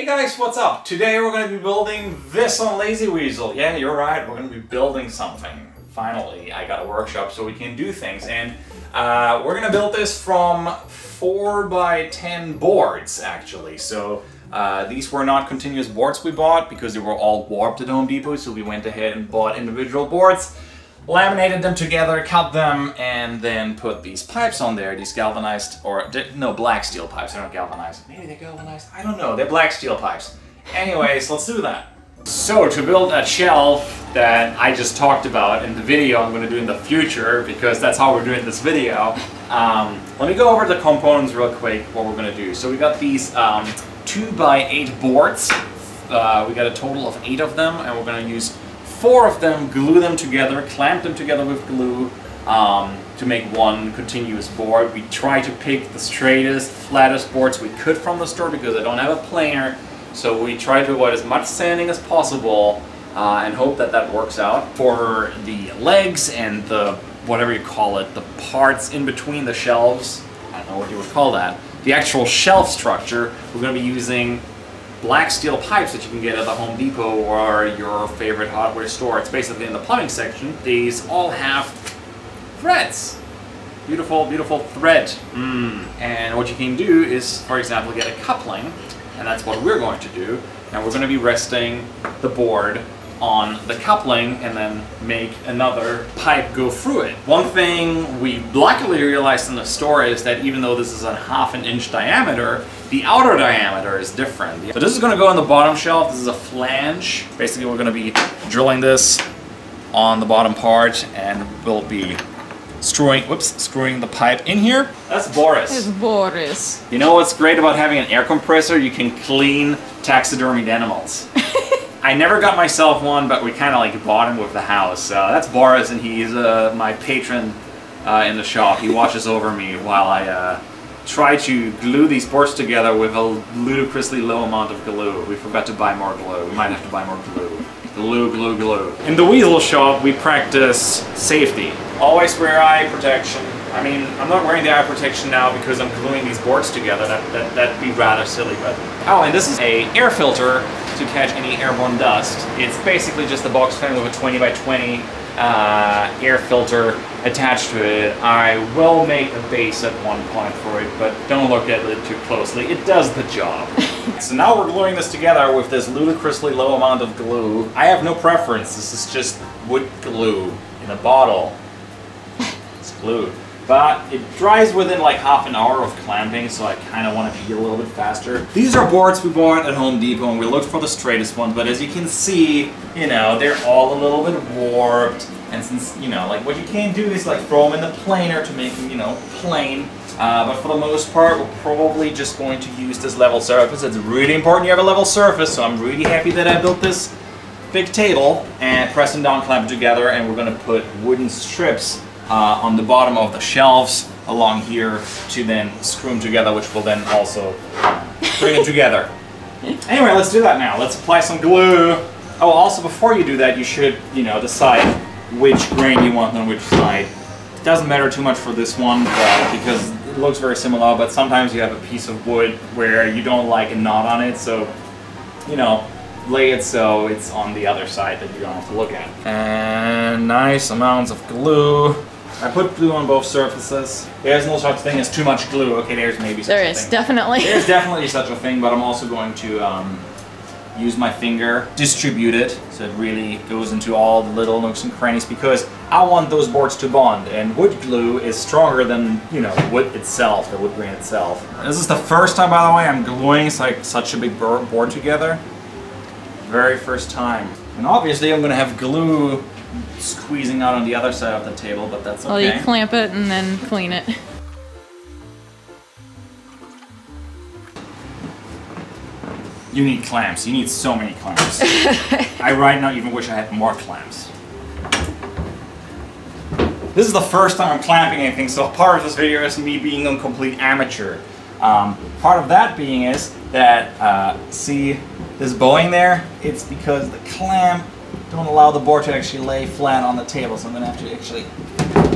Hey guys, what's up? Today we're going to be building this on Lazy Weasel. Yeah, you're right, we're going to be building something. Finally, I got a workshop so we can do things, and we're going to build this from 4x10 boards, actually. So these were not continuous boards we bought because they were all warped at Home Depot, so we went ahead and bought individual boards, laminated them together, cut them, and then put these pipes on there, these galvanized, or no, black steel pipes. They're not galvanized. Maybe they're galvanized? I don't know. They're black steel pipes. Anyways, let's do that. So to build that shelf that I just talked about in the video I'm going to do in the future, because that's how we're doing this video, let me go over the components real quick, what we're going to do. So we got these 2x8 boards. We got a total of 8 of them, and we're going to use 4 of them, glue them together, clamp them together with glue to make one continuous board. We try to pick the straightest, flattest boards we could from the store because I don't have a planer. So we try to avoid as much sanding as possible and hope that that works out. For the legs and the, whatever you call it, the parts in between the shelves, I don't know what you would call that, the actual shelf structure, we're going to be using black steel pipes that you can get at the Home Depot or your favorite hardware store. It's basically in the plumbing section. These all have threads. Beautiful, beautiful thread. And what you can do is, for example, get a coupling, and that's what we're going to do. And we're going to be resting the board on the coupling and then make another pipe go through it. One thing we luckily realized in the store is that even though this is a ½ inch diameter, the outer diameter is different. So this is going to go on the bottom shelf. This is a flange. Basically we're going to be drilling this on the bottom part and we'll be screwing the pipe in here. That's Boris. It's Boris. You know what's great about having an air compressor? You can clean taxidermied animals. I never got myself one, but we kind of like bought him with the house. That's Boris, and he's my patron in the shop. He watches over me while I try to glue these boards together with a ludicrously low amount of glue. We forgot to buy more glue. We might have to buy more glue. Glue, glue, glue. In the Weasel shop, we practice safety. Always wear eye protection. I mean, I'm not wearing the eye protection now because I'm gluing these boards together. That'd be rather silly, but... Oh, and this is a air filter to catch any airborne dust. It's basically just a box fan with a 20x20 air filter attached to it. I will make a base at one point for it, but don't look at it too closely. It does the job. So now we're gluing this together with this ludicrously low amount of glue. I have no preference. This is just wood glue in a bottle. It's glued. But it dries within like ½ an hour of clamping, so I kind of want to be a little bit faster. These are boards we bought at Home Depot, and we looked for the straightest one, but as you can see, you know, they're all a little bit warped. And since, you know, like what you can do is like throw them in the planer to make them, you know, plain. But for the most part, we're probably just going to use this level surface. It's really important you have a level surface, so I'm really happy that I built this big table and press them down, clamp it together, and we're going to put wooden strips on the bottom of the shelves along here to then screw them together, which will then also bring them together. Anyway, let's do that now. Let's apply some glue. Oh, also before you do that, you should, you know, decide which grain you want on which side. It doesn't matter too much for this one because it looks very similar, but sometimes you have a piece of wood where you don't like a knot on it, so, you know, lay it so it's on the other side that you don't have to look at. And nice amounts of glue. I put glue on both surfaces. There's no such thing as too much glue. Okay, there's maybe such a thing. There is, definitely. There's definitely such a thing, but I'm also going to use my finger, distribute it, so it really goes into all the little nooks and crannies, because I want those boards to bond, and wood glue is stronger than, you know, wood itself, the wood grain itself. This is the first time, by the way, I'm gluing like such a big board together. Very first time. And obviously I'm going to have glue squeezing out on the other side of the table, but that's okay. Well, you clamp it and then clean it. You need clamps. You need so many clamps. I right now even wish I had more clamps. This is the first time I'm clamping anything, so part of this video is me being a complete amateur. Part of that being is that, see this bowing there? It's because the clamp don't allow the board to actually lay flat on the table, so I'm going to have to actually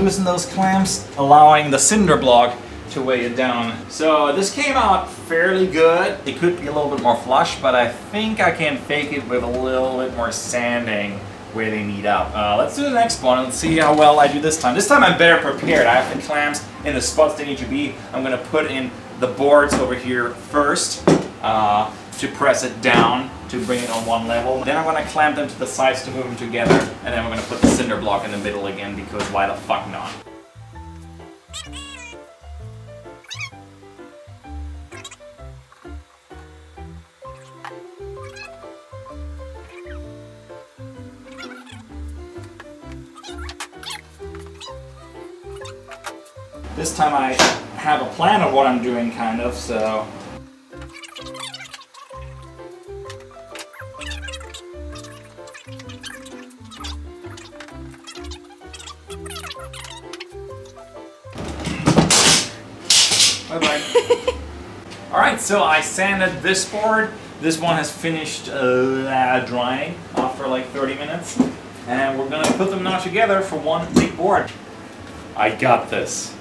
loosen those clamps, allowing the cinder block to weigh it down. So this came out fairly good. It could be a little bit more flush, but I think I can fake it with a little bit more sanding where they meet up. Let's do the next one and see how well I do this time. This time I'm better prepared. I have the clamps in the spots they need to be. I'm gonna put in the boards over here first to press it down to bring it on one level. Then I'm gonna clamp them to the sides to move them together, and then we're gonna put the cinder block in the middle again because why the fuck not? This time I have a plan of what I'm doing, kind of, so... Bye-bye. Alright, so I sanded this board. This one has finished drying after like 30 minutes. And we're gonna put them now together for one big board. I got this.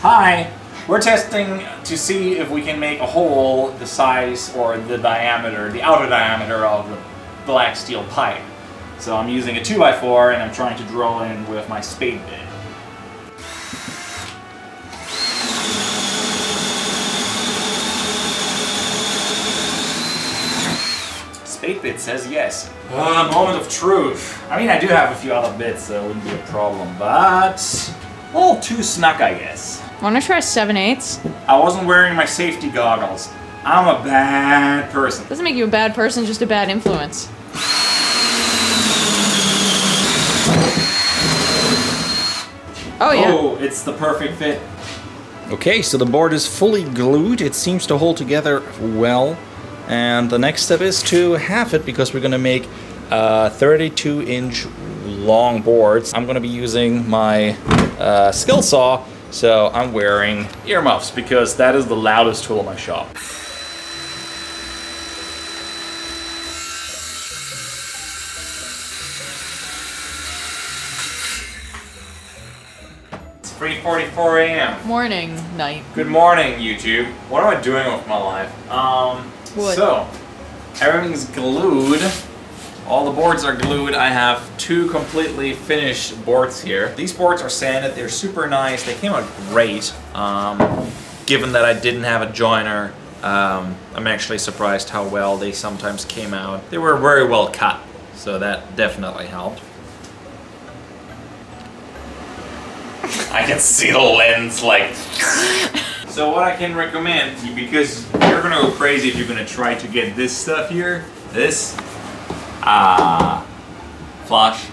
Hi! We're testing to see if we can make a hole the size or the diameter, the outer diameter of the black steel pipe. So I'm using a 2x4 and I'm trying to drill in with my spade bit. Spade bit says yes. Moment of truth. I mean, I do have a few other bits, so it wouldn't be a problem, but a little too snug, I guess. Wanna try 7/8? I wasn't wearing my safety goggles. I'm a bad person. Doesn't make you a bad person, just a bad influence. Oh yeah. Oh, it's the perfect fit. Okay, so the board is fully glued. It seems to hold together well. And the next step is to half it because we're gonna make 32-inch long boards. I'm gonna be using my skill saw. So I'm wearing earmuffs because that is the loudest tool in my shop. It's 3:44 a.m. Morning, night. Good morning, YouTube. What am I doing with my life? Wood. So everything's glued. All the boards are glued. I have 2 completely finished boards here. These boards are sanded. They're super nice. They came out great. Given that I didn't have a joiner, I'm actually surprised how well they sometimes came out. They were very well cut, so that definitely helped. I can see the lens like... So what I can recommend, because you're gonna go crazy if you're gonna try to get this stuff here, this, flush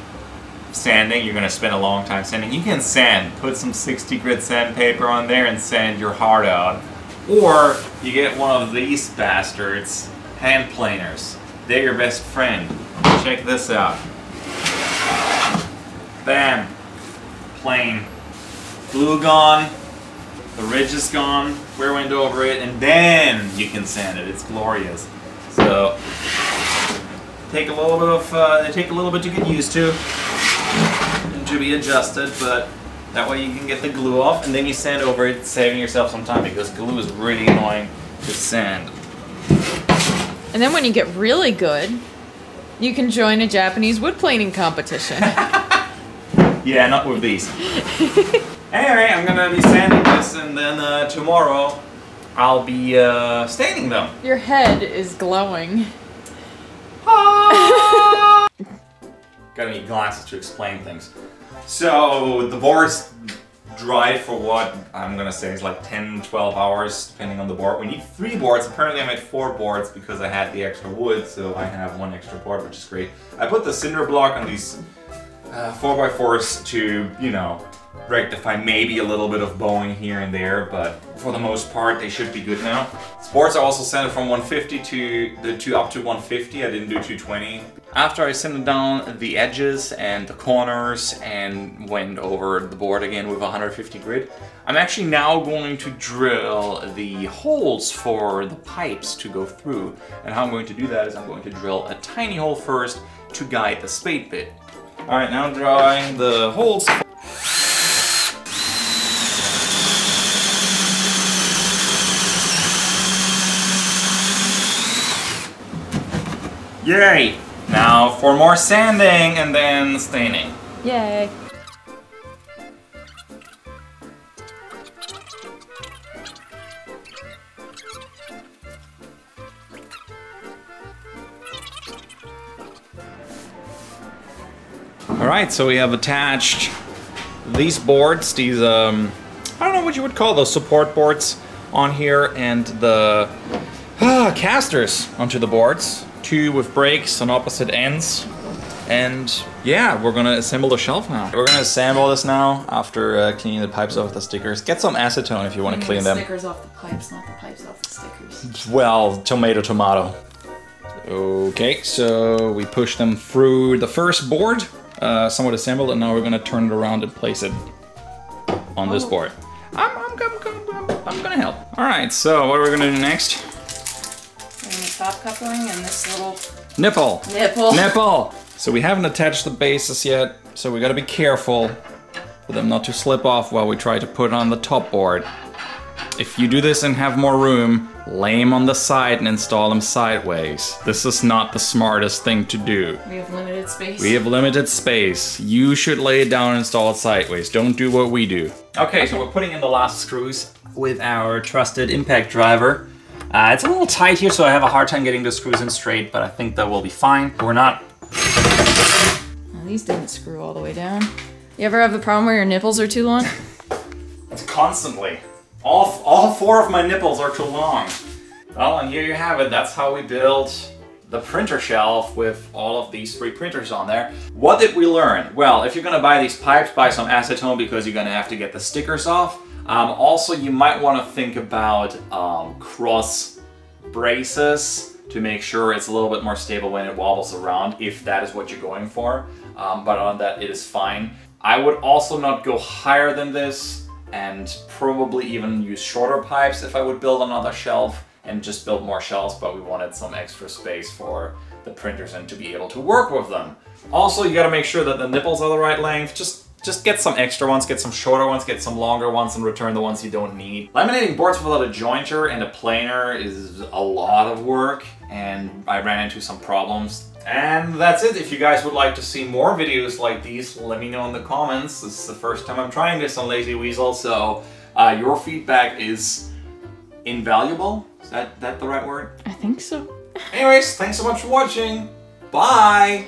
sanding, you're gonna spend a long time sanding. You can sand, put some 60 grit sandpaper on there and sand your heart out. Or you get one of these bastards, hand planers. They're your best friend. Check this out. Bam. Plane. Glue gone. The ridge is gone. Wear window over it, and then you can sand it. It's glorious. So take a little bit of they take a little bit to get used to and to be adjusted, but that way you can get the glue off and then you sand over it, saving yourself some time because glue is really annoying to sand. And then when you get really good, you can join a Japanese wood planing competition. Yeah, not with these. Anyway, I'm gonna be sanding this and then tomorrow I'll be staining them. Your head is glowing. Gotta need glasses to explain things. So the boards dried for what I'm gonna say is like 10-12 hours depending on the board. We need 3 boards. Apparently I made 4 boards because I had the extra wood, so I have 1 extra board, which is great. I put the cinder block on these 4x4s to, you know, rectify maybe a little bit of bowing here and there, but for the most part they should be good now. Boards are also centered from 150 to up to 150. I didn't do 220. After I sanded down the edges and the corners and went over the board again with 150 grit, I'm actually now going to drill the holes for the pipes to go through. And how I'm going to do that is I'm going to drill a tiny hole first to guide the spade bit. Alright, now drawing the holes. Yay! Now for more sanding and then staining. Yay! Alright, so we have attached these boards, these, I don't know what you would call those, support boards on here, and the casters onto the boards. Two with brakes on opposite ends. And yeah, we're gonna assemble the shelf now. We're gonna assemble this now after cleaning the pipes off the stickers. Get some acetone if you want to clean them. Stickers off the pipes, not the pipes off the stickers. Well, tomato, tomato. Okay, so we push them through the first board, somewhat assembled, and now we're gonna turn it around and place it on this board. I'm gonna help. All right, so what are we gonna do next? Top coupling and this little nipple. Nipple. So we haven't attached the bases yet, so we gotta be careful for them not to slip off while we try to put it on the top board. If you do this and have more room, lay them on the side and install them sideways. This is not the smartest thing to do. We have limited space. We have limited space. You should lay it down and install it sideways. Don't do what we do. Okay, so we're putting in the last screws with our trusted impact driver. It's a little tight here, so I have a hard time getting the screws in straight, but I think that will be fine. We're not... Well, these didn't screw all the way down. You ever have a problem where your nipples are too long? It's constantly. All four of my nipples are too long. Well, and here you have it. That's how we built the printer shelf with all of these 3 printers on there. What did we learn? Well, if you're gonna buy these pipes, buy some acetone because you're gonna have to get the stickers off. Also, you might want to think about cross braces to make sure it's a little bit more stable when it wobbles around, if that is what you're going for. But on that, it is fine. I would also not go higher than this, and probably even use shorter pipes if I would build another shelf and just build more shelves, but we wanted some extra space for the printers and to be able to work with them. Also, you got to make sure that the nipples are the right length. Just get some extra ones, get some shorter ones, get some longer ones, and return the ones you don't need. Laminating boards without a jointer and a planer is a lot of work, and I ran into some problems. And that's it. If you guys would like to see more videos like these, let me know in the comments. This is the first time I'm trying this on Lazy Weasel, so your feedback is invaluable. Is that the right word? I think so. Anyways, thanks so much for watching. Bye!